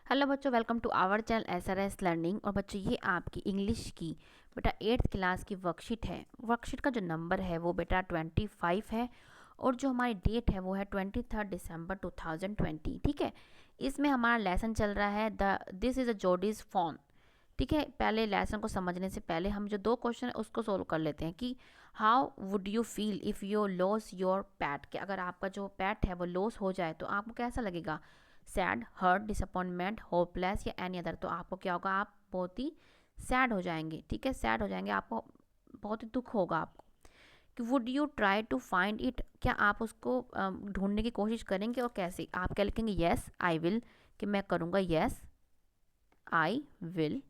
Hello बच्चों, welcome to our channel SRS learning. और बच्चों, ये आपकी इंग्लिश की बेटा 8th क्लास की वर्कशीट है। वर्कशीट का जो नंबर है वो बेटा 25 है और जो हमारी डेट है वो है 23 दिसंबर 2020। ठीक है, इसमें हमारा लेसन चल रहा है this is a Jody's phone. ठीक है, पहले लेसन को समझने से पहले हम जो दो क्वेश्चन है उसको सोल्व कर लेते हैं कि how would you feel if you loss your PAT, कि अगर आपका जो पैट है वो लॉस हो जाए तो आपको कैसा लगेगा। सैड, हर्ट, डिसअपॉइंटमेंट, होपलेस या एनी अदर। तो आपको क्या होगा, आप बहुत ही सैड हो जाएंगे। ठीक है, सैड हो जाएंगे, आपको बहुत ही दुख होगा आपको। कि would you try to find it, क्या आप उसको ढूंढने की कोशिश करेंगे। और कैसे, आप क्या लिखेंगे, येस आई विल, कि मैं करूँगा, येस आई विल।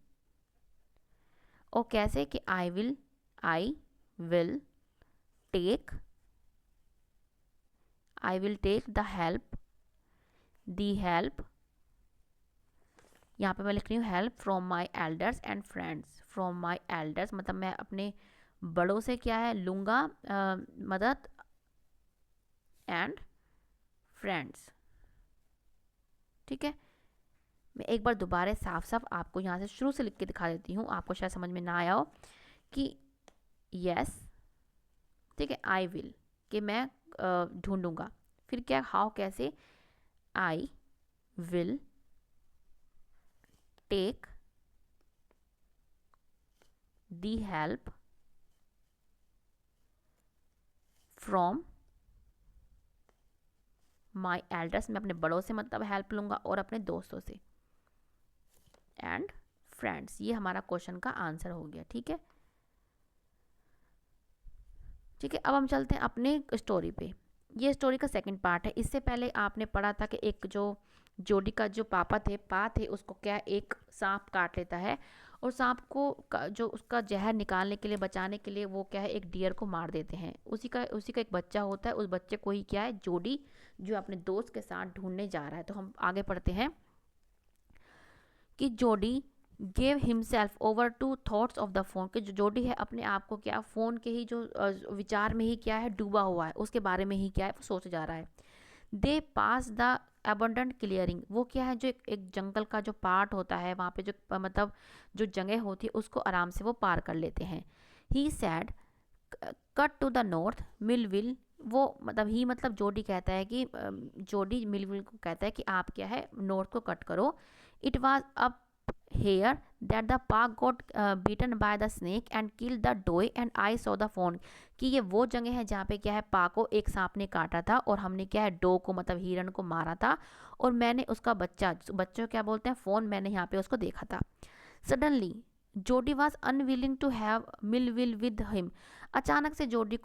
और कैसे, कि I will take the help, the help. यहाँ पे मैं लिख रही हूँ help from my elders and friends. From my elders मतलब मैं अपने बड़ों से क्या है लूँगा मदद, एंड फ्रेंड्स। ठीक है, मैं एक बार दोबारा साफ साफ आपको यहाँ से शुरू से लिख के दिखा देती हूँ, आपको शायद समझ में ना आया हो। कि यस, ठीक है, आई विल, कि मैं ढूंढूंगा। फिर क्या, हाउ, कैसे, I will take the help from my elders, मैं अपने बड़ों से मतलब हेल्प लूँगा और अपने दोस्तों से, एंड फ्रेंड्स। ये हमारा क्वेश्चन का आंसर हो गया। ठीक है, ठीक है, अब हम चलते हैं अपने स्टोरी पे। ये स्टोरी का सेकंड पार्ट है। इससे पहले आपने पढ़ा था कि एक जो जोडी का जो पापा थे उसको क्या एक सांप काट लेता है और सांप को जो उसका जहर निकालने के लिए, बचाने के लिए वो क्या है एक डियर को मार देते हैं। उसी का एक बच्चा होता है, उस बच्चे को ही क्या है जोडी जो अपने दोस्त के साथ ढूंढने जा रहा है। तो हम आगे पढ़ते हैं कि Jody gave himself over to thoughts of the phone, कि जो जोडी है अपने आप को क्या फोन के ही जो विचार में ही क्या है डूबा हुआ है, उसके बारे में ही क्या है वो सोच जा रहा है। दे पास द अबंडेंट क्लियरिंग, वो क्या है जो एक जंगल का जो पार्ट होता है वहाँ पे जो मतलब जो जगह होती है उसको आराम से वो पार कर लेते हैं। He said cut to the north Millville, वो मतलब ही मतलब जोडी कहता है कि जोडी मिलविल को कहता है कि आप क्या है नॉर्थ को कट करो। It was up here that the pack got beaten by the snake and kill the doe and I saw the phone, कि ये वो जगह है जहाँ पे क्या है पा को एक सांप ने काटा था और हमने क्या है डो को मतलब हिरन को मारा था और मैंने उसका बच्चों क्या बोलते हैं फोन, मैंने यहाँ पे उसको देखा था। Suddenly Jody was unwilling to have Millwheel with him, अचानक से जोडी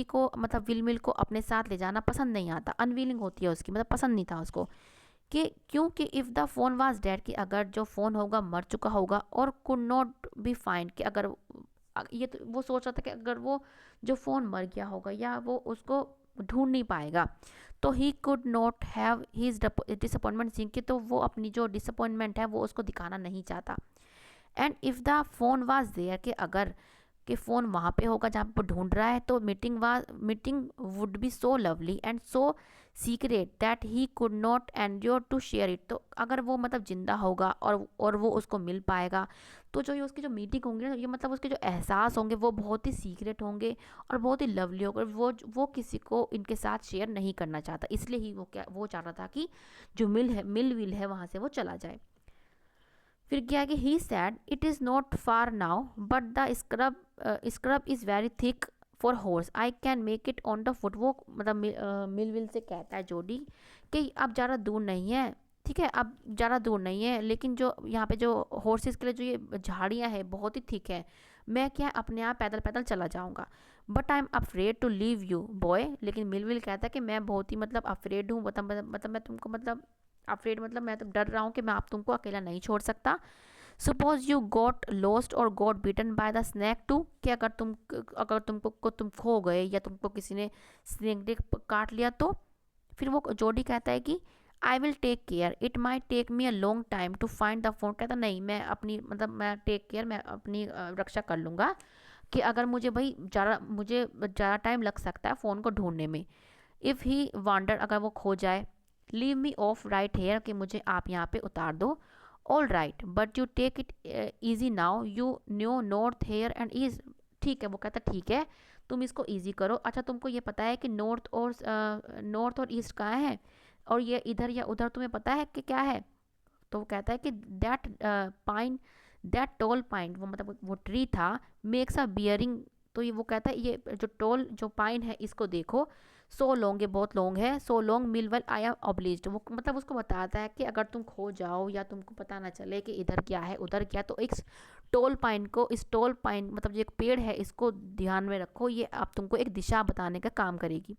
को मतलब विल मिल को अपने साथ ले जाना पसंद नहीं आता। अनविलिंग होती है उसकी मतलब पसंद नहीं था उसको। कि क्योंकि if the fawn was dead, कि अगर जो फ़ोन होगा मर चुका होगा, और कुड नॉट बी फाइंड, कि अगर ये तो वो सोच रहा था कि अगर वो जो फ़ोन मर गया होगा या वो उसको ढूंढ नहीं पाएगा तो he could not have his disappointment seen, कि तो वो अपनी जो डिसअपॉइंटमेंट है वो उसको दिखाना नहीं चाहता। And if the fawn was there, कि अगर कि फ़ोन वहाँ पे होगा जहाँ पे ढूंढ रहा है, तो meeting would be so lovely and so secret that he could not endure to share it, तो अगर वो मतलब जिंदा होगा और वो उसको मिल पाएगा तो जो ये उसकी जो मीटिंग होंगी ना, ये मतलब उसके जो एहसास होंगे वो बहुत ही सीक्रेट होंगे और बहुत ही लवली होंगे। वो किसी को इनके साथ शेयर नहीं करना चाहता, इसलिए ही वो चाह रहा था कि जो मिल विल है वहाँ से वो चला जाए। फिर क्या कि he said it is not far now but the scrub is very thick for horse, I can make it on the foot, वो मतलब मिल विल से कहता है जोडी कि अब ज़्यादा दूर नहीं है। ठीक है, अब ज़्यादा दूर नहीं है, लेकिन जो यहाँ पे जो हॉर्सेस के लिए जो ये झाड़ियाँ हैं बहुत ही थिक है, मैं क्या अपने आप पैदल पैदल चला जाऊँगा। But I am afraid to leave you boy, लेकिन मिल विल कहता है कि मैं बहुत ही मतलब अफ्रेड हूँ, मतलब मैं तुमको मतलब अफ्रेड मतलब मैं तो डर रहा हूँ कि मैं आप तुमको अकेला नहीं छोड़ सकता। सपोज यू गॉट लॉस्ट और got beaten by the snake too, कि अगर तुम खो गए या तुमको किसी ने स्नेक ने काट लिया तो। फिर वो जोडी कहता है कि I will take care it may take me a long time to find the fawn, कहता नहीं मैं अपनी मतलब मैं टेक केयर, मैं अपनी रक्षा कर लूँगा कि अगर मुझे ज़्यादा टाइम लग सकता है फ़ोन को ढूंढने में। इफ़ ही वांडर, अगर वो खो जाए, leave me off right here, कि मुझे आप यहाँ पे उतार दो। All right but you take it easy now, you know north here and east. ठीक है, वो कहता ठीक है तुम इसको ईजी करो। अच्छा तुमको ये पता है कि नॉर्थ और ईस्ट कहाँ है, और ये इधर या उधर तुम्हें पता है कि क्या है? तो वो कहता है कि दैट टॉल पाइन, वो मतलब वो ट्री था, मेक्स अ बियरिंग। तो ये वो कहता है ये जो पाइन है इसको देखो, सो लॉन्ग, ये बहुत लॉन्ग है, so long मिलवेल I am obliged. वो मतलब उसको बताता है कि अगर तुम खो जाओ या तुमको पता ना चले कि इधर क्या है उधर क्या, तो इस टोल पाइन मतलब जो एक पेड़ है इसको ध्यान में रखो, ये अब तुमको एक दिशा बताने का काम करेगी।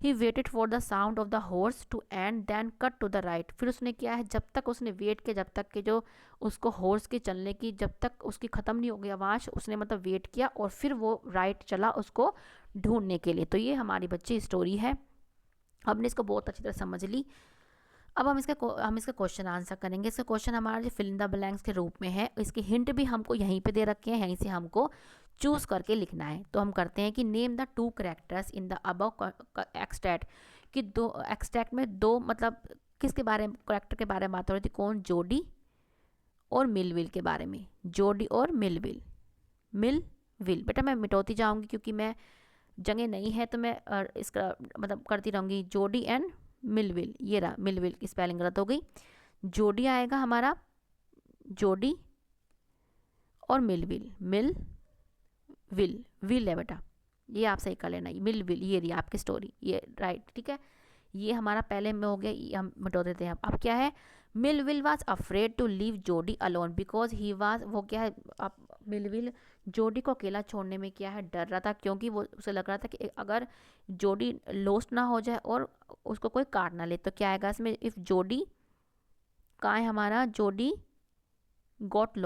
He waited for the sound of the horse to end then cut to the right. फिर उसने क्या है, जब तक उसने वेट किया, जब तक कि जो उसको हॉर्स के चलने की जब तक उसकी ख़त्म नहीं हो गई आवाज़, उसने मतलब वेट किया और फिर वो राइट चला उसको ढूंढने के लिए। तो ये हमारी बच्ची स्टोरी है, हमने इसको बहुत अच्छी तरह समझ ली। अब हम इसका क्वेश्चन आंसर करेंगे। इसका क्वेश्चन हमारा जो फिल इन द ब्लैंक्स के रूप में है, इसके हिंट भी हमको यहीं पे दे रखे हैं, यहीं से हमको चूज करके लिखना है। तो हम करते हैं कि name the two characters in the above extract, कि दो एक्सट्रैक्ट में दो मतलब किसके बारे में, कैरेक्टर के बारे में बात हो रही थी, कौन? जोडी और मिलविल के बारे में। जोडी और मिलविल। बेटा मैं मिटोती जाऊंगी क्योंकि मैं जगह नहीं है, तो मैं इसका मतलब करती रहूँगी। जोडी एंड मिलविल, ये रहा मिलविल की स्पेलिंग गलत हो गई। जोडी आएगा हमारा, जोडी और मिलविल, विल है बेटा, ये आप सही कर लेना। मिलविल, ये रही आपकी स्टोरी, ये राइट, ठीक है। ये हमारा पहले में हो गया, ये हम मिटो देते हैं। अब क्या है, Millwheel was afraid to leave Jody alone because he was, वो क्या है, अब मिलविल जोडी को अकेला छोड़ने में क्या है, डर रहा था, क्योंकि वो उसे लग रहा था कि अगर जोडी लॉस्ट ना हो जाए और उसको कोई काट ना ले। तो क्या आएगा इसमें, इफ़ जोडी, कहाँ है हमारा, जोडी गॉट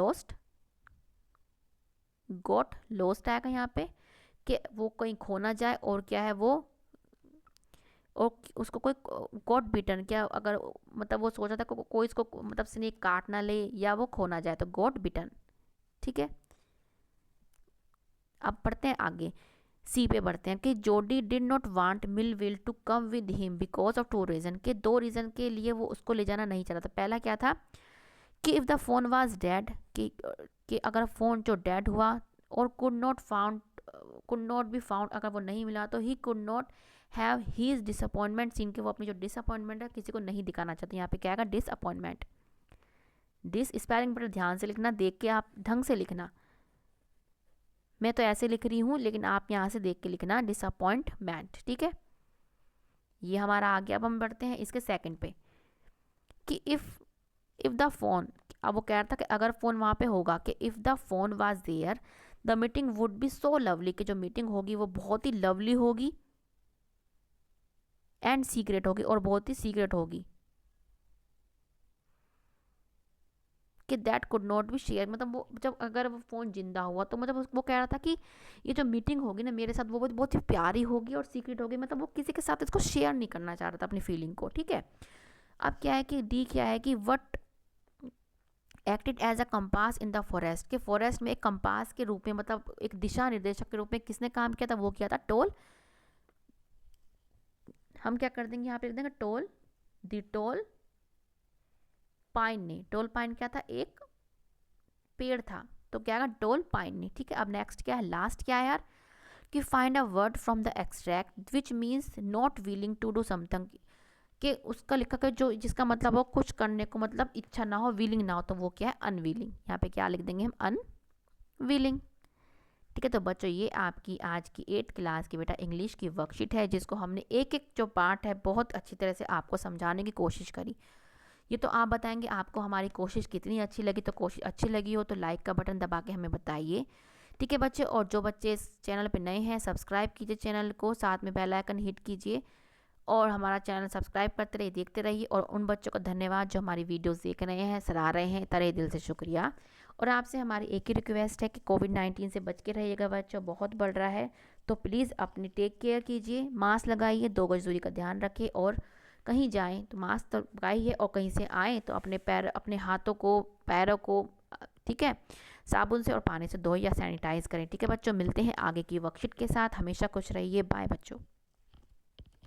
लॉस्ट आएगा यहाँ पे, कि वो कहीं खो ना जाए, और क्या है वो, और उसको कोई गॉट बीटन, क्या अगर मतलब वो सोचा था कोई इसको मतलब स्नेक काट ना ले या वो खो ना जाए, तो गॉट बीटन, ठीक है। अब पढ़ते हैं आगे, सी पे बढ़ते हैं कि Jody did not want Millwheel to come with him because of 2 reason, के 2 रीज़न के लिए वो उसको ले जाना नहीं चाहता था। पहला क्या था कि if the fawn was dead, कि अगर फ़ोन जो डेड हुआ, और कुड नॉट बी फाउंड, अगर वो नहीं मिला, तो he could not have his disappointment seen, के वो अपनी जो डिसअपॉइंटमेंट है किसी को नहीं दिखाना चाहते। यहाँ पे क्या आएगा, डिसअपॉइंटमेंट। स्पेलिंग पर ध्यान से लिखना, देख के आप ढंग से लिखना, मैं तो ऐसे लिख रही हूँ लेकिन आप यहाँ से देख के लिखना, डिसअपॉइंटमेंट, ठीक है। ये हमारा आ गया। अब हम बढ़ते हैं इसके सेकंड पे, कि इफ़ द फोन, अब वो कह रहा था कि अगर फ़ोन वहाँ पे होगा, कि if the fawn was there the meeting would be so lovely, कि जो मीटिंग होगी वो बहुत ही लवली होगी, एंड सीक्रेट होगी, और बहुत ही सीक्रेट होगी, कि that could not be share, मतलब वो जब अगर वो फ़ोन जिंदा हुआ तो मतलब वो कह रहा था कि ये जो मीटिंग होगी ना मेरे साथ, वो बहुत ही प्यारी होगी और सीक्रेट होगी, मतलब वो किसी के साथ इसको शेयर नहीं करना चाह रहा था अपनी फीलिंग को, ठीक है। अब क्या है कि डी क्या है कि what acted as a compass in the forest, के फॉरेस्ट में एक कंपास के रूप में, मतलब एक दिशा निर्देशक के रूप में किसने काम किया था, वो किया था टोल। हम क्या कर देंगे यहाँ पे लिख देंगे टोल, द टोल पाइन ने। टोल पाइन क्या था, एक पेड़ था, तो क्या है टोल पाइन ने, ठीक है। अब नेक्स्ट क्या है, लास्ट क्या है यार, कि find a word from the extract which means not willing to do something, कि उसका लिखा कि जो जिसका मतलब हो कुछ करने को मतलब इच्छा ना हो, विलिंग ना हो, तो वो क्या है, अनविलिंग। यहाँ पे क्या लिख देंगे हम, अनविलिंग, ठीक है। तो बच्चों ये आपकी आज की 8th क्लास की बेटा इंग्लिश की वर्कशीट है, जिसको हमने एक एक जो पार्ट है बहुत अच्छी तरह से आपको समझाने की कोशिश करी। ये तो आप बताएंगे आपको हमारी कोशिश कितनी अच्छी लगी, तो कोशिश अच्छी लगी हो तो लाइक का बटन दबा के हमें बताइए, ठीक है बच्चे। और जो बच्चे इस चैनल पे नए हैं, सब्सक्राइब कीजिए चैनल को, साथ में बेल आइकन हिट कीजिए, और हमारा चैनल सब्सक्राइब करते रहिए, देखते रहिए। और उन बच्चों को धन्यवाद जो हमारी वीडियोस देख रहे हैं, सराह रहे हैं, तहे दिल से शुक्रिया। और आपसे हमारी एक ही रिक्वेस्ट है कि कोविड-19 से बच के रहिएगा बच्चों, बहुत बढ़ रहा है, तो प्लीज़ अपनी टेक केयर कीजिए, मास्क लगाइए, 2 गज दूरी का ध्यान रखिए, और कहीं जाएं तो मास्क तो लगाइए, और कहीं से आएँ तो अपने हाथों को, पैरों को, ठीक है, साबुन से और पानी से धोइए या सैनिटाइज करें, ठीक है बच्चों। मिलते हैं आगे की वर्कशीट के साथ, हमेशा खुश रहिए, बाय बच्चों।